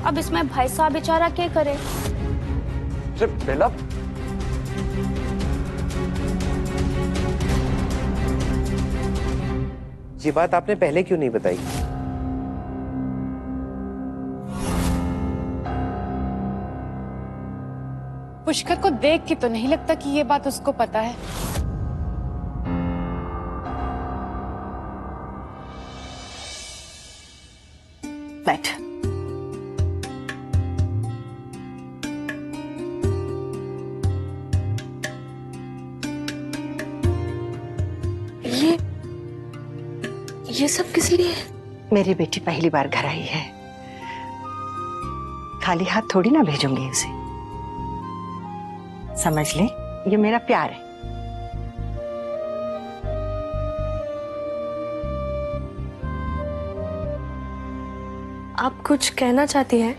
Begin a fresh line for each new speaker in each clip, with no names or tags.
अब इसमें भाई साहब बेचारा क्या करे?
अरे बेला,
ये बात आपने पहले क्यों नहीं बताई?
पुष्कर को देख के तो नहीं लगता कि ये बात उसको पता है।
बैठ।
ये सब किस लिए?
मेरी बेटी पहली बार घर आई है, खाली हाथ थोड़ी ना भेजूंगी उसे। समझ ले, ये मेरा प्यार है।
आप कुछ कहना चाहती हैं?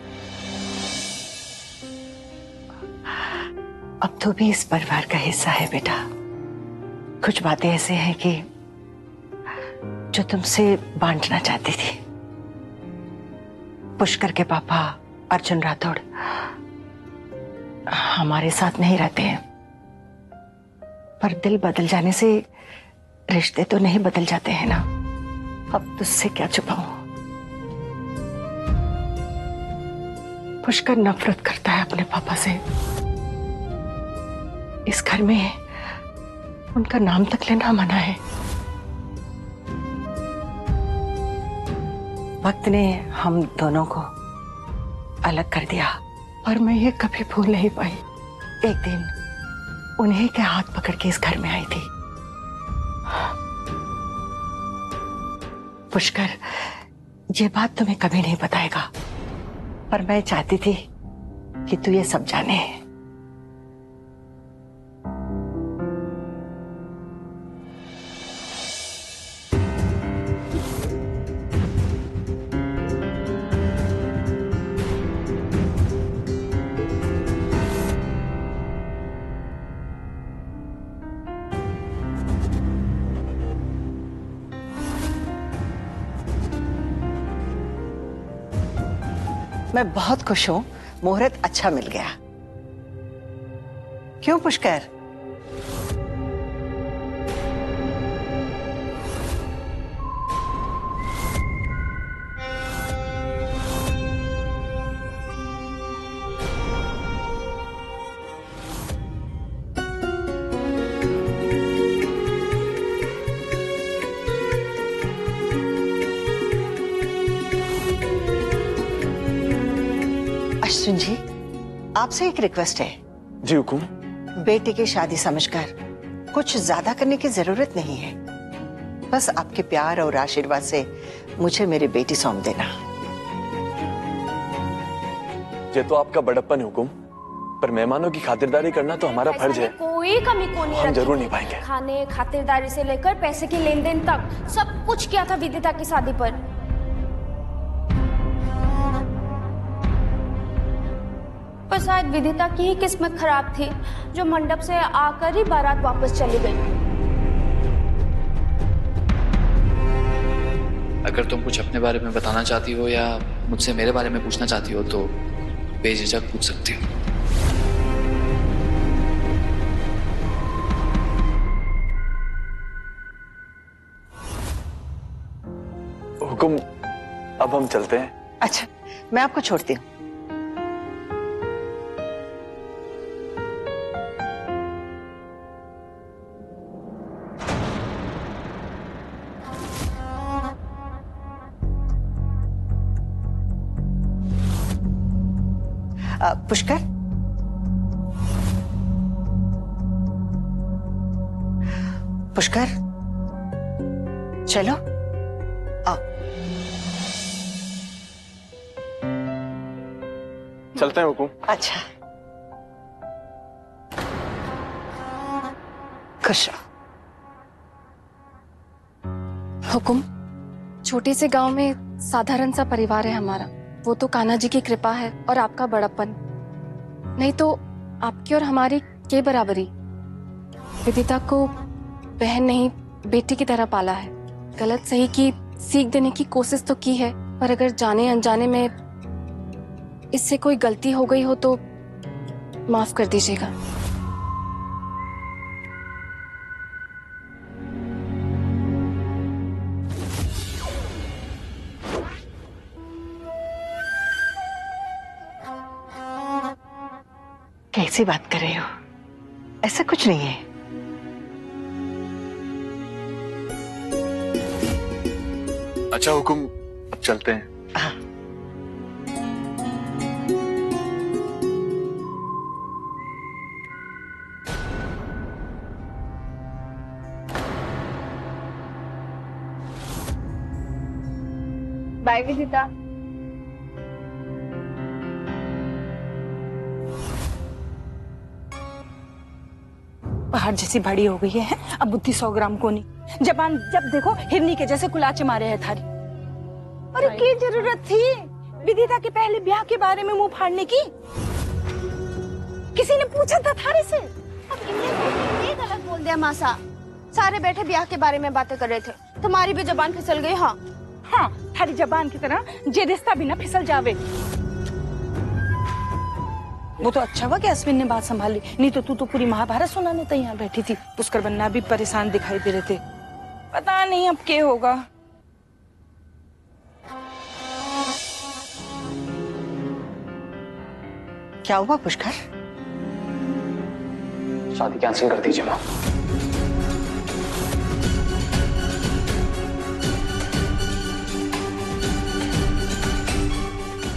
अब तो भी इस परिवार का हिस्सा है बेटा। कुछ बातें ऐसे हैं कि जो तुमसे बांटना चाहती थी। पुष्कर के पापा अर्जुन राठौड़ हमारे साथ नहीं रहते हैं, पर दिल बदल जाने से रिश्ते तो नहीं बदल जाते हैं ना। अब तुझसे क्या छुपाऊं? पुष्कर नफरत करता है अपने पापा से। इस घर में उनका नाम तक लेना मना है। वक्त ने हम दोनों को अलग कर दिया, और मैं ये कभी भूल नहीं पाई। एक दिन उन्हीं के हाथ पकड़ के इस घर में आई थी। पुष्कर ये बात तुम्हें कभी नहीं बताएगा, पर मैं चाहती थी कि तू ये सब जाने। मैं बहुत खुश हूं, मुहूर्त अच्छा मिल गया। क्यों पुष्कर? अश्विन जी, आपसे एक रिक्वेस्ट है।
जी हुकुम।
बेटी की शादी समझकर कुछ ज्यादा करने की जरूरत नहीं है। बस आपके प्यार और आशीर्वाद से मुझे मेरी बेटी सौंप देना।
ये तो आपका बड़प्पन है हुकुम, पर मेहमानों की खातिरदारी करना तो हमारा फर्ज है।
कोई कमी को नहीं
हम
रखी।
जरूर निभाएंगे।
खाने खातिरदारी से लेकर पैसे के लेन देन तक सब कुछ किया था विदिता की शादी पर। पर शायद विदिता की ही किस्मत खराब थी, जो मंडप से आकर ही बारात वापस चली गई।
अगर तुम कुछ अपने बारे में बताना चाहती हो या मुझसे मेरे बारे में पूछना चाहती हो तो बेझिझक पूछ सकती हो।
हुकुम, अब हम चलते हैं।
अच्छा, मैं आपको छोड़ती हूँ। पुष्कर, पुष्कर, चलो आओ।
चलते हैं हुकुम।
अच्छा, खुश रहो।
हुकुम, छोटे से गांव में साधारण सा परिवार है हमारा। वो तो कान्हा जी की कृपा है और आपका बड़प्पन, नहीं तो आपकी और हमारी के बराबरी। विदिता को बहन नहीं बेटी की तरह पाला है। गलत सही की सीख देने की कोशिश तो की है, पर अगर जाने अनजाने में इससे कोई गलती हो गई हो तो माफ कर दीजिएगा।
कैसी बात कर रहे हो? ऐसा कुछ नहीं है।
अच्छा हुकुम, अब चलते हैं।
हाँ।
बाय विदिता।
पहाड़ जैसी बड़ी हो गई है, अब बुद्धि 100 ग्राम को नहीं। जबान जब देखो हिरनी के जैसे कुलाचे मारे है थारी। अरे की जरूरत थी विदिता के पहले ब्याह के बारे में मुंह फाड़ने की? किसी ने पूछा था थारे से?
अब इन्हें ये गलत बोल दिया मासा। सारे बैठे ब्याह के बारे में बातें कर रहे थे, तुम्हारी भी जबान फिसल गई। हाँ
हाँ, थारी जबान की तरह जे रिश्ता भी ना फिसल जावे। वो तो अच्छा हुआ कि अश्विन ने बात संभाली, नहीं तो तू तो पूरी महाभारत सुनाने तैयार बैठी थी। पुष्कर बन्ना भी परेशान दिखाई दे रहे थे। पता नहीं अब क्या होगा।
क्या हुआ पुष्कर?
शादी कैंसिल कर दीजिए माँ।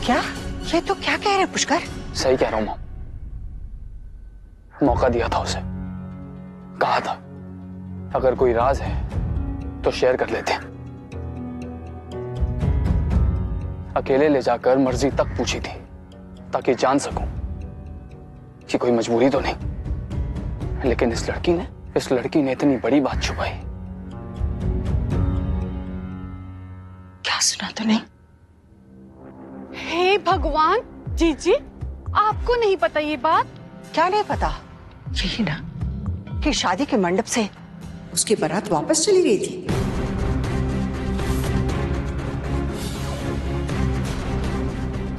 क्या? ये तो क्या कह रहे पुष्कर?
सही कह रहा हूँ माँ। मौका दिया था उसे, कहा था अगर कोई राज है तो शेयर कर लेते हैं। अकेले ले जाकर मर्जी तक पूछी थी ताकि जान सकूं कि कोई मजबूरी तो नहीं। लेकिन इस लड़की ने इतनी बड़ी बात छुपाई।
क्या सुना तूने?
हे भगवान, जीजी आपको नहीं पता ये बात?
क्या नहीं पता? यही ना कि शादी के मंडप से उसकी बारात वापस चली गई थी।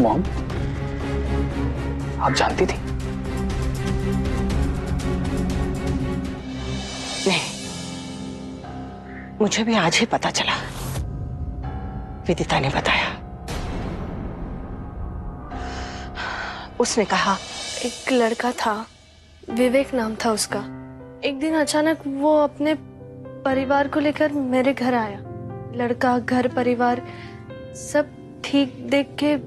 मॉम, आप जानती थी?
नहीं, मुझे भी आज ही पता चला। विदिता ने बताया। उसने कहा
एक लड़का था, विवेक नाम था उसका। एक दिन अचानक वो अपने परिवार को लेकर मेरे घर आया। लड़का, घर, परिवार सब ठीक देख के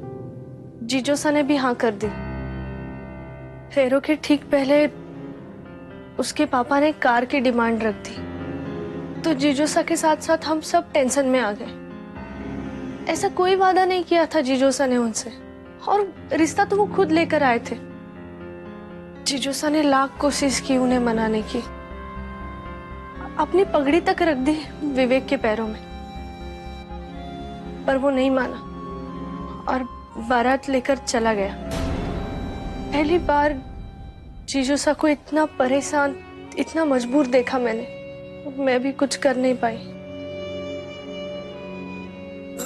जीजोसा ने भी हाँ कर दी। फेरों के ठीक पहले उसके पापा ने कार की डिमांड रख दी, तो जीजोसा के साथ साथ हम सब टेंशन में आ गए। ऐसा कोई वादा नहीं किया था जीजोसा ने उनसे, और रिश्ता तो वो खुद लेकर आए थे। जीजोसा ने लाख कोशिश की उन्हें मनाने की, अपनी पगड़ी तक रख दी विवेक के पैरों में, पर वो नहीं माना और बारात लेकर चला गया। पहली बार जीजोसा को इतना परेशान, इतना मजबूर देखा मैंने। मैं भी कुछ कर नहीं पाई।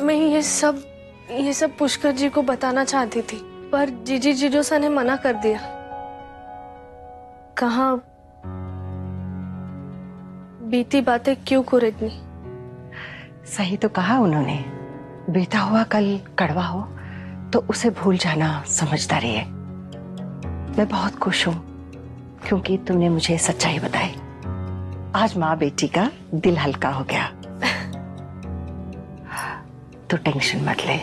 मैं ये सब पुष्कर जी को बताना चाहती थी, पर जीजोसा ने मना कर दिया। कहाँ बीती बातें क्यों कुरेदनी।
सही तो कहा उन्होंने, बीता हुआ कल कड़वा हो तो उसे भूल जाना समझदारी है। मैं बहुत खुश हूं क्योंकि तुमने मुझे सच्चाई बताई। आज माँ बेटी का दिल हल्का हो गया। तो टेंशन मत ले,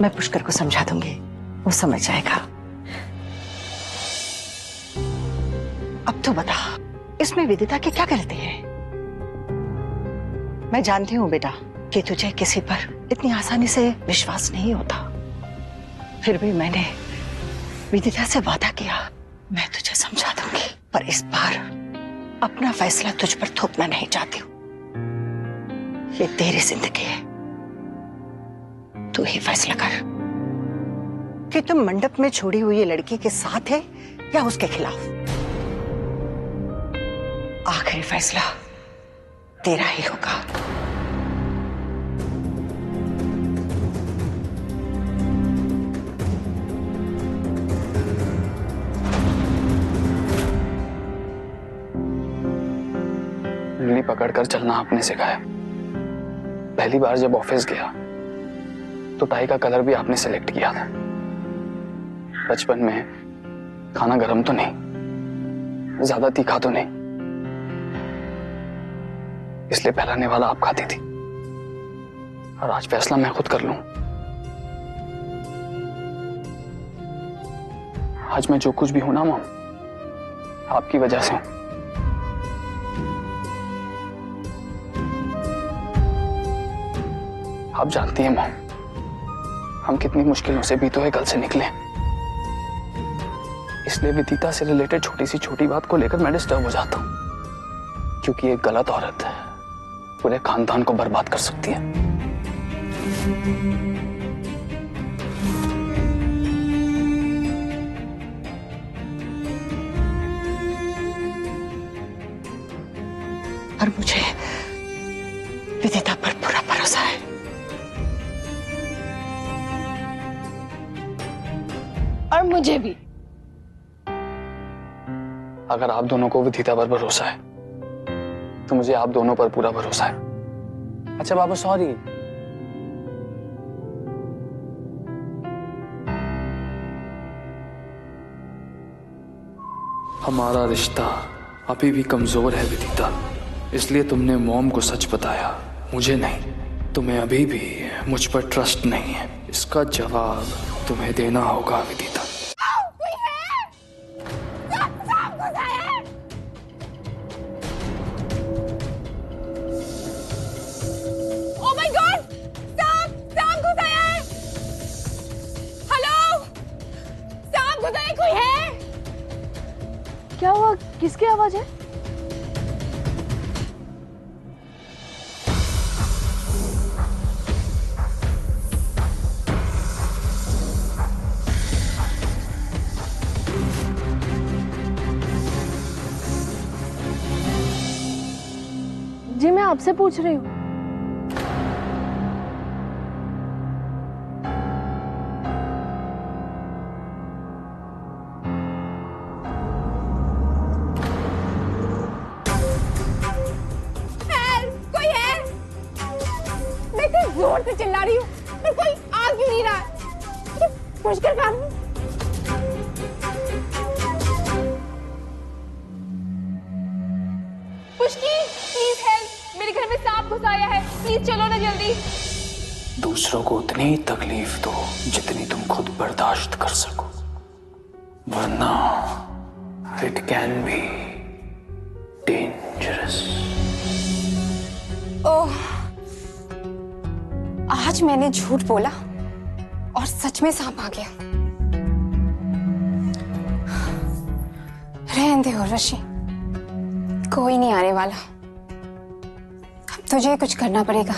मैं पुष्कर को समझा दूंगी, वो समझ जाएगा। अब तो बता, इसमें विदिता की क्या गलती है? मैं जानती हूँ बेटा कि तुझे किसी पर इतनी आसानी से विश्वास नहीं होता, फिर भी मैंने विदिता से वादा किया मैं तुझे समझा दूंगी। पर इस बार अपना फैसला तुझ पर थोपना नहीं चाहती हूँ। ये तेरी जिंदगी है, तू ही फैसला कर कि तुम मंडप में छोड़ी हुई लड़की के साथ है या उसके खिलाफ। आखिरी फैसला तेरा ही होगा।
पकड़कर चलना आपने सिखाया। पहली बार जब ऑफिस गया तो टाई का कलर भी आपने सेलेक्ट किया था। बचपन में खाना गरम तो नहीं, ज्यादा तीखा तो नहीं, इसलिए पहलाने वाला आप खाती थी। और आज फैसला मैं खुद कर लूं। आज मैं जो कुछ भी हूं ना मॉम, आपकी वजह से हूं। आप जानती हैं मॉम, हम कितनी मुश्किलों से बीते हुए कल से निकले। इसलिए विदिता से रिलेटेड छोटी सी छोटी बात को लेकर मैं डिस्टर्ब हो जाता हूं, क्योंकि एक गलत औरत है पूरे खानदान को बर्बाद कर सकती है।
और मुझे विदिता पर पूरा भरोसा है।
और मुझे भी।
अगर आप दोनों को विदिता पर भरोसा है तो मुझे आप दोनों पर पूरा भरोसा है।
अच्छा बाबा सॉरी।
हमारा रिश्ता अभी भी कमजोर है विदिता, इसलिए तुमने मॉम को सच बताया, मुझे नहीं। तुम्हें अभी भी मुझ पर ट्रस्ट नहीं है। इसका जवाब तुम्हें देना होगा विदिता।
क्या हुआ? किसकी आवाज है? जी मैं आपसे पूछ रही हूँ।
जोर से चिल्ला रही हूँ पर कोई आ क्यों नहीं रहा? ये मुश्किल काम है। पुष्टि प्लीज हेल्प, मेरे घर में सांप घुस आया है, प्लीज चलो ना जल्दी।
दूसरों को उतनी ही तकलीफ दो जितनी तुम खुद बर्दाश्त कर सको, वरना इट कैन बी डेंजरस।
ओह, आज मैंने झूठ बोला और सच में सांप आ गया। रहने दे उर्वशी, कोई नहीं आने वाला। अब तुझे कुछ करना पड़ेगा।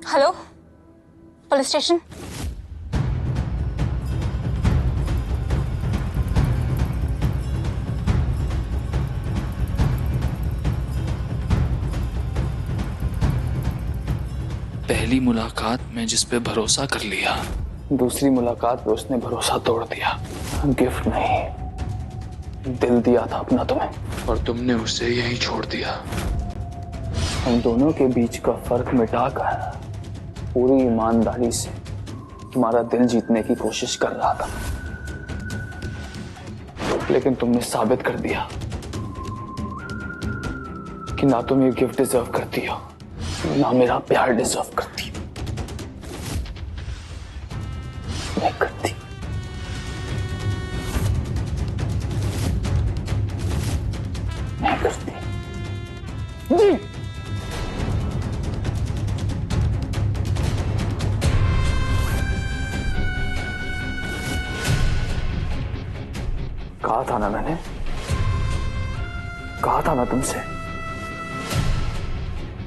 Hello, police station.
पहली मुलाकात में जिस पे भरोसा कर लिया,
दूसरी मुलाकात पे उसने भरोसा तोड़ दिया। गिफ्ट नहीं, दिल दिया था अपना तुम्हें,
और तुमने उसे यहीं छोड़ दिया।
हम दोनों के बीच का फर्क मिटाकर पूरी ईमानदारी से तुम्हारा दिल जीतने की कोशिश कर रहा था, लेकिन तुमने साबित कर दिया कि ना तुम ये गिफ्ट डिजर्व करती हो, ना मेरा प्यार डिजर्व करती हो। नहीं करती। नहीं करती। कहा था ना मैंने, कहा था ना तुमसे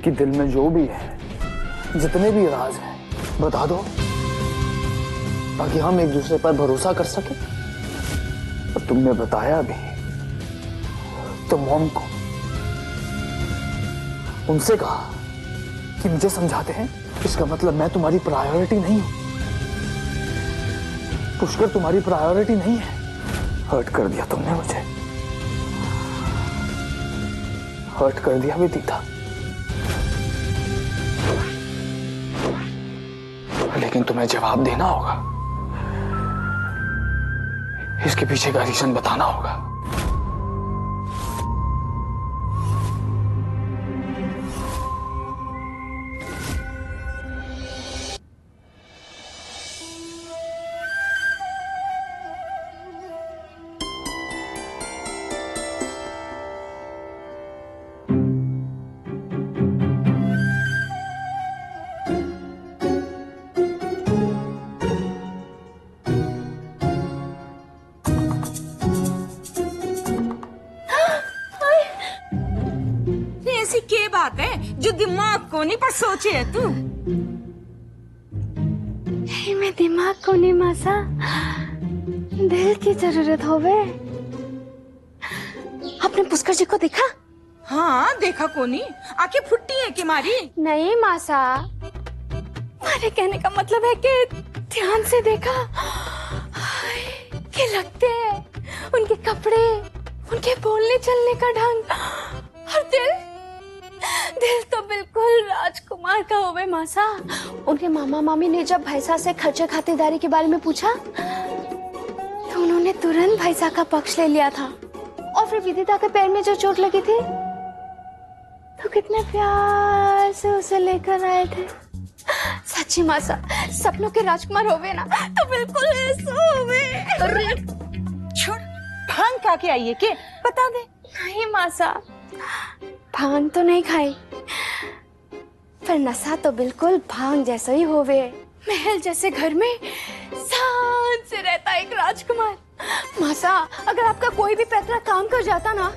कि दिल में जो भी है, जितने भी राज हैं, बता दो ताकि हम एक दूसरे पर भरोसा कर सके। और तुमने बताया भी तो मॉम को,
उनसे कहा कि मुझे समझाते हैं, इसका मतलब मैं तुम्हारी प्रायोरिटी नहीं हूं। पुष्कर तुम्हारी प्रायोरिटी नहीं है। हर्ट कर दिया तुमने मुझे, हर्ट कर दिया विदिता। लेकिन तुम्हें जवाब देना होगा, इसके पीछे का रीजन बताना होगा।
ऐसी क्या बात है जो दिमाग कोने पर सोचे है तू?
मैं दिमाग को नहीं मासा, दिल की जरूरत होवे। आपने पुष्कर जी को देखा?
हाँ देखा कोनी, आंखें फुट्टी है कि मारी?
नहीं मासा, मेरे कहने का मतलब है कि ध्यान से देखा। हाय, के लगते हैं उनके कपड़े, उनके बोलने चलने का ढंग, और दिल तो बिल्कुल राजकुमार का होवे मासा। उनके मामा मामी ने जब भैसा से खर्चे खातिरदारी के बारे में पूछा तो उन्होंने तुरंत भैसा का पक्ष ले लिया था। और फिर विदिता के पैर में जो चोट लगी थी तो कितने प्यार से उसे लेकर आए थे। सच्ची मासा, सपनों के राजकुमार होवे ना तो बिल्कुल ऐसा होवे।
अरे छोड़, भांग खा के आई है के? बता दे।
नहीं मासा, भांग तो नहीं खाई, पर नशा तो बिल्कुल भांग जैसा ही होवे। महल जैसे घर में शान से रहता एक राजकुमार। मासा, अगर आपका कोई भी पैतरा काम कर जाता ना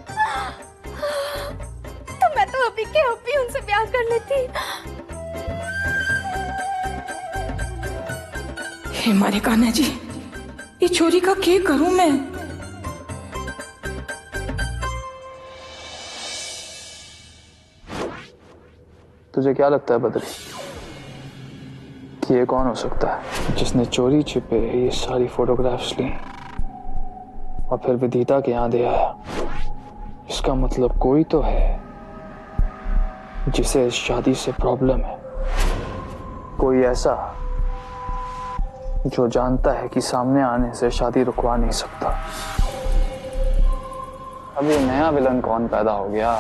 तो मैं तो अभी के अभी उनसे ब्याह कर लेती।
हे हमारे कान्हा जी, ये चोरी का क्या करूं मैं?
तुझे क्या लगता है बद्री कि ये कौन हो सकता है जिसने चोरी छिपे ये सारी फोटोग्राफ्स ली और फिर विदिता के यहाँ दे आया? इसका मतलब कोई तो है जिसे इस शादी से प्रॉब्लम है। कोई ऐसा जो जानता है कि सामने आने से शादी रुकवा नहीं सकता। अब ये नया विलन कौन पैदा हो गया?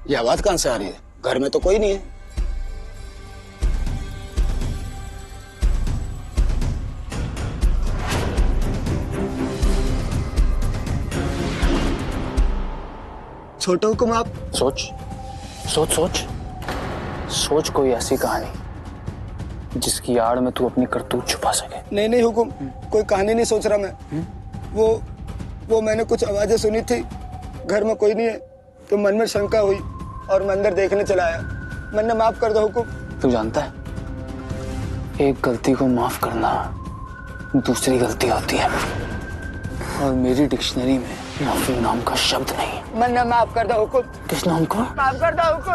ये आवाज कहां से आ रही है? घर में तो कोई नहीं है। छोटे हुक्म आप
सोच सोच सोच सोच कोई ऐसी कहानी जिसकी आड़ में तू अपनी करतूत छुपा सके।
नहीं नहीं हुक्म, कोई कहानी नहीं सोच रहा मैं। वो मैंने कुछ आवाजें सुनी थी, घर में कोई नहीं है तो मन में शंका हुई और मैं अंदर देखने चला आया। मैंने माफ कर दो हुक्म।
तू जानता है, एक गलती को माफ करना दूसरी गलती होती है, और मेरी डिक्शनरी में माफी नाम का शब्द नहीं है।
मैंने माफ कर दो हुक्म।
किस नाम को?
माफ कर दो हुक्म।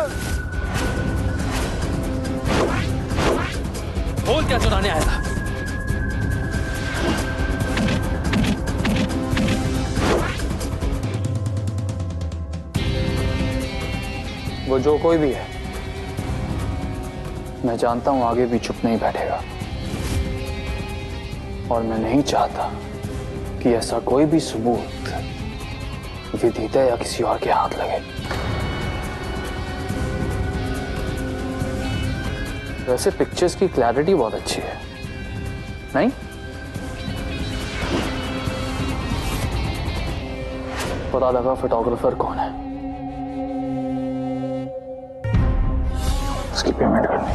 बोल क्या चुराने आया था?
वो जो कोई भी है, मैं जानता हूं आगे भी चुप नहीं बैठेगा, और मैं नहीं चाहता कि ऐसा कोई भी सबूत विदिता या किसी और के हाथ लगे। वैसे पिक्चर्स की क्लैरिटी बहुत अच्छी है, नहीं? पता लगा फोटोग्राफर कौन है, उसकी पेमेंट करनी।